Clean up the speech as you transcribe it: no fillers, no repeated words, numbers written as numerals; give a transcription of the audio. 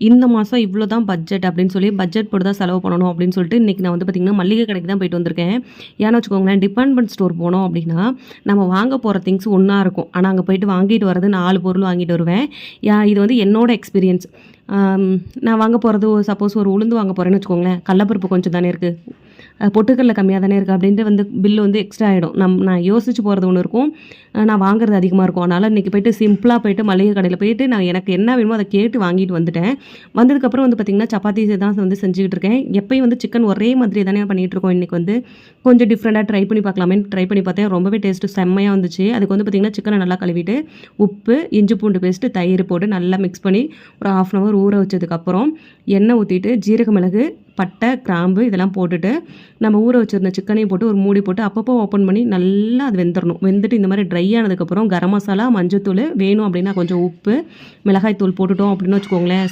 இந்த மாதம் இவ்வளோ தான் பட்ஜெட் அப்படின்னு சொல்லி பட்ஜெட் போட்டு தான் செலவு பண்ணணும் அப்படின்னு சொல்லிட்டு இன்றைக்கி நான் வந்து பார்த்திங்கன்னா மளிகை கடைக்கு தான் போயிட்டு வந்திருக்கேன். ஏன்னு வச்சுக்கோங்களேன், டிபார்ட்மெண்ட் ஸ்டோர் போனோம் அப்படின்னா நம்ம வாங்க போகிற திங்ஸ் ஒன்றா இருக்கும். ஆனால் அங்கே போயிட்டு வாங்கிட்டு வர்றது 4 பொருள் வாங்கிட்டு வருவேன். இது வந்து என்னோட எக்ஸ்பீரியன்ஸ். நான் வாங்க போகிறது சப்போஸ் ஒரு உளுந்து வாங்க போகிறேன்னு வச்சுக்கோங்களேன், கடலப்பருப்பு கொஞ்சம் தானே இருக்குது, பொட்டுக்கடலை கம்மியாக தானே இருக்குது அப்படின்ட்டு வந்து பில்லு வந்து எக்ஸ்ட்ரா ஆகிடும். நான் யோசிச்சு போகிறது ஒன்று இருக்கும், நான் வாங்குறது அதிகமாக இருக்கும். அதனால் இன்றைக்கி போய்ட்டு சிம்பிளாக போய்ட்டு மளிகை கடையில் போய்ட்டு நான் எனக்கு என்ன வேணுமோ அதை கேட்டு வாங்கிட்டு வந்துட்டேன். வந்ததுக்கப்புறம் வந்து பார்த்திங்கன்னா சப்பாத்தி தான் வந்து செஞ்சுக்கிட்டு இருக்கேன். எப்பயும் வந்து சிக்கன் ஒரே மாதிரி தானே பண்ணிகிட்ருக்கோம். இன்றைக்கி வந்து கொஞ்சம் டிஃப்ரெண்ட்டாக ட்ரை பண்ணி பார்க்கலாமேன்னு ட்ரை பண்ணி பார்த்தேன். ரொம்பவே டேஸ்ட்டு செம்மையாக வந்துச்சு. அதுக்கு வந்து பார்த்திங்கன்னா சிக்கனை நல்லா கழுவிட்டு உப்பு, இஞ்சி பூண்டு பேஸ்ட்டு, தயிர் போட்டு நல்லா மிக்ஸ் பண்ணி ஒரு 1/2 அன் ஹவர் ஊற வச்சதுக்கப்புறம் எண்ணெய் ஊற்றிட்டு ஜீரக மிளகு, பட்டை, கிராம்பு இதெல்லாம் போட்டுட்டு நம்ம ஊற வச்சுருந்த சிக்கனையும் போட்டு ஒரு மூடி போட்டு அப்பப்போ ஓப்பன் பண்ணி நல்லா அது வெந்துடணும். வெந்துட்டு இந்த மாதிரி ட்ரை ஆனதுக்கப்புறம் கரம் மசாலா, மஞ்சத்தூள் வேணும் அப்படின்னா கொஞ்சம் உப்பு, மிளகாய் தூள் போட்டுட்டோம் அப்படின்னு வச்சுக்கோங்களேன்.